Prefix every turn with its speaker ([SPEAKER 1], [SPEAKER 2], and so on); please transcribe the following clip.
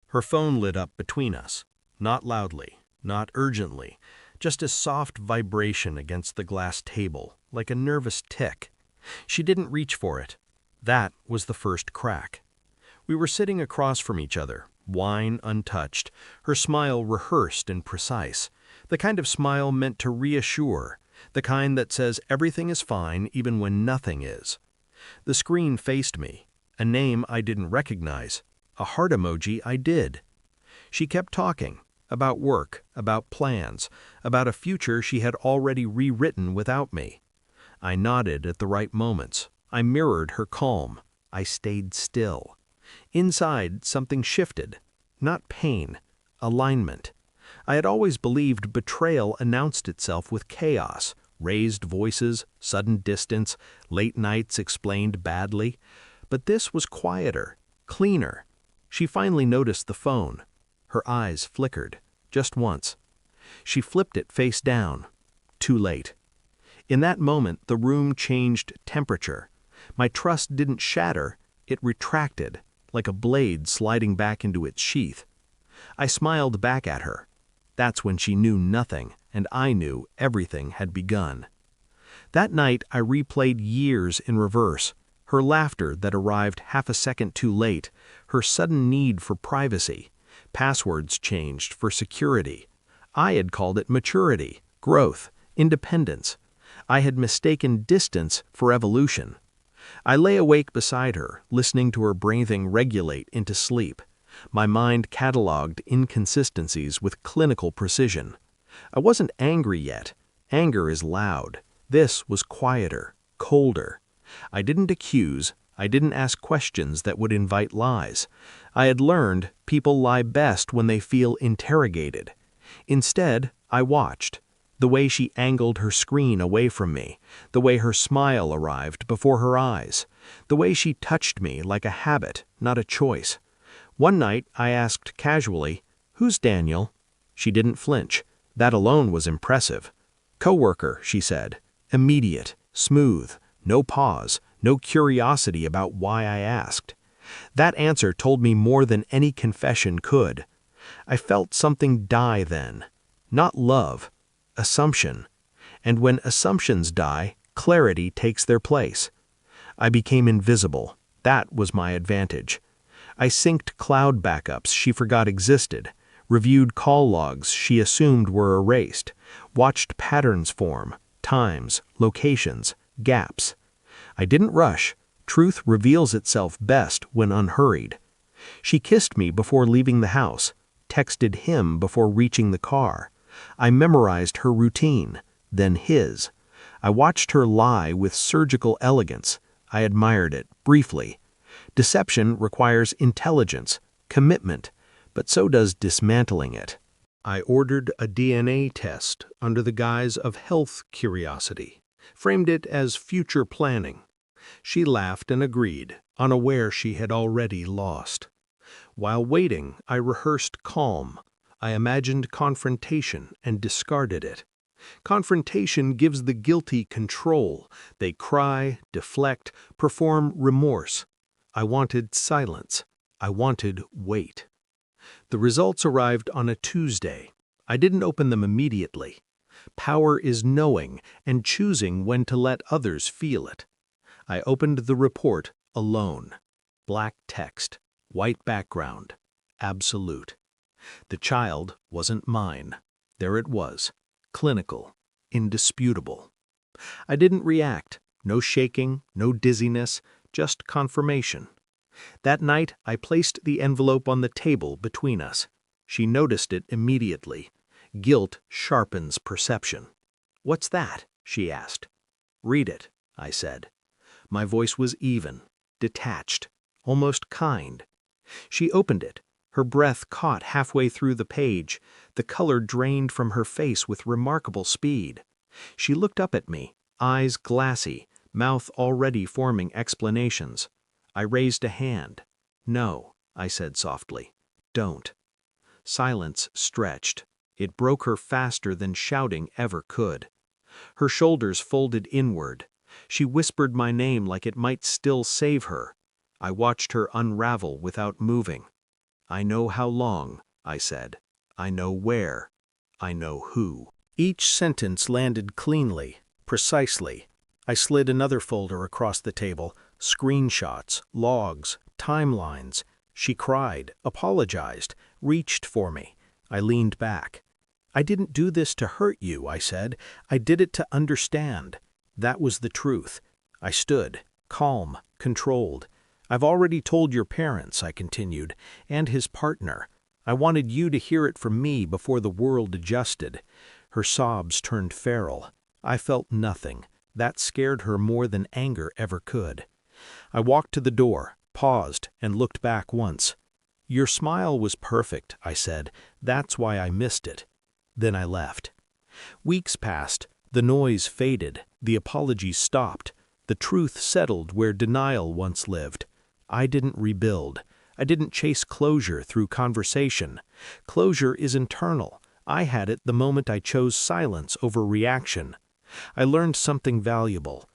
[SPEAKER 1] Her phone lit up between us, not loudly, not urgently, just a soft vibration against the glass table, like a nervous tick. She didn't reach for it. That was the first crack. We were sitting across from each other, wine untouched, her smile rehearsed and precise, the kind of smile meant to reassure, the kind that says everything is fine even when nothing is. The screen faced me, a name I didn't recognize, a heart emoji I did. She kept talking, about work, about plans, about a future she had already rewritten without me. I nodded at the right moments. I mirrored her calm. I stayed still. Inside, something shifted. Not pain, alignment. I had always believed betrayal announced itself with chaos, raised voices, sudden distance, late nights explained badly. But this was quieter, cleaner. She finally noticed the phone. Her eyes flickered, just once. She flipped it face down. Too late. In that moment, the room changed temperature. My trust didn't shatter, it retracted, like a blade sliding back into its sheath. I smiled back at her. That's when she knew nothing, and I knew everything had begun. That night, I replayed years in reverse. Her laughter that arrived half a second too late, her sudden need for privacy. Passwords changed for security. I had called it maturity, growth, independence. I had mistaken distance for evolution. I lay awake beside her, listening to her breathing regulate into sleep. My mind cataloged inconsistencies with clinical precision. I wasn't angry yet. Anger is loud. This was quieter, colder. I didn't accuse. I didn't ask questions that would invite lies. I had learned people lie best when they feel interrogated. Instead, I watched. The way she angled her screen away from me, the way her smile arrived before her eyes, the way she touched me like a habit, not a choice. One night, I asked casually, "Who's Daniel?" She didn't flinch. That alone was impressive. "Coworker," she said. Immediate, smooth, no pause, no curiosity about why I asked. That answer told me more than any confession could. I felt something die then. Not love, assumption. And when assumptions die, clarity takes their place. I became invisible. That was my advantage. I synced cloud backups she forgot existed, reviewed call logs she assumed were erased, watched patterns form, times, locations, gaps. I didn't rush. Truth reveals itself best when unhurried. She kissed me before leaving the house, texted him before reaching the car. I memorized her routine, then his. I watched her lie with surgical elegance. I admired it, briefly. Deception requires intelligence, commitment, but so does dismantling it. I ordered a DNA test under the guise of health curiosity, framed it as future planning. She laughed and agreed, unaware she had already lost. While waiting, I rehearsed calm. I imagined confrontation and discarded it. Confrontation gives the guilty control. They cry, deflect, perform remorse. I wanted silence. I wanted wait. The results arrived on a Tuesday. I didn't open them immediately. Power is knowing and choosing when to let others feel it. I opened the report alone. Black text, white background, absolute. The child wasn't mine. There it was, clinical, indisputable. I didn't react. No shaking, no dizziness, just confirmation. That night, I placed the envelope on the table between us. She noticed it immediately. Guilt sharpens perception. "What's that?" she asked. "Read it," I said. My voice was even, detached, almost kind. She opened it. Her breath caught halfway through the page. The color drained from her face with remarkable speed. She looked up at me, eyes glassy, mouth already forming explanations. I raised a hand. "No," I said softly. "Don't." Silence stretched. It broke her faster than shouting ever could. Her shoulders folded inward. She whispered my name like it might still save her. I watched her unravel without moving.
[SPEAKER 2] I know how long, I said. I know where. I know who.
[SPEAKER 1] Each sentence landed cleanly, precisely. I slid another folder across the table, screenshots, logs, timelines. She cried, apologized, reached for me. I leaned back. I didn't do this to hurt you, I said. I did it to understand. That was the truth. I stood, calm, controlled. I've already told your parents, I continued, and his partner. I wanted you to hear it from me before the world adjusted. Her sobs turned feral. I felt nothing. That scared her more than anger ever could. I walked to the door, paused, and looked back once. Your smile was perfect, I said. That's why I missed it. Then I left. Weeks passed. The noise faded. The apologies stopped. The truth settled where denial once lived. I didn't rebuild. I didn't chase closure through conversation. Closure is internal. I had it the moment I chose silence over reaction. I learned something valuable.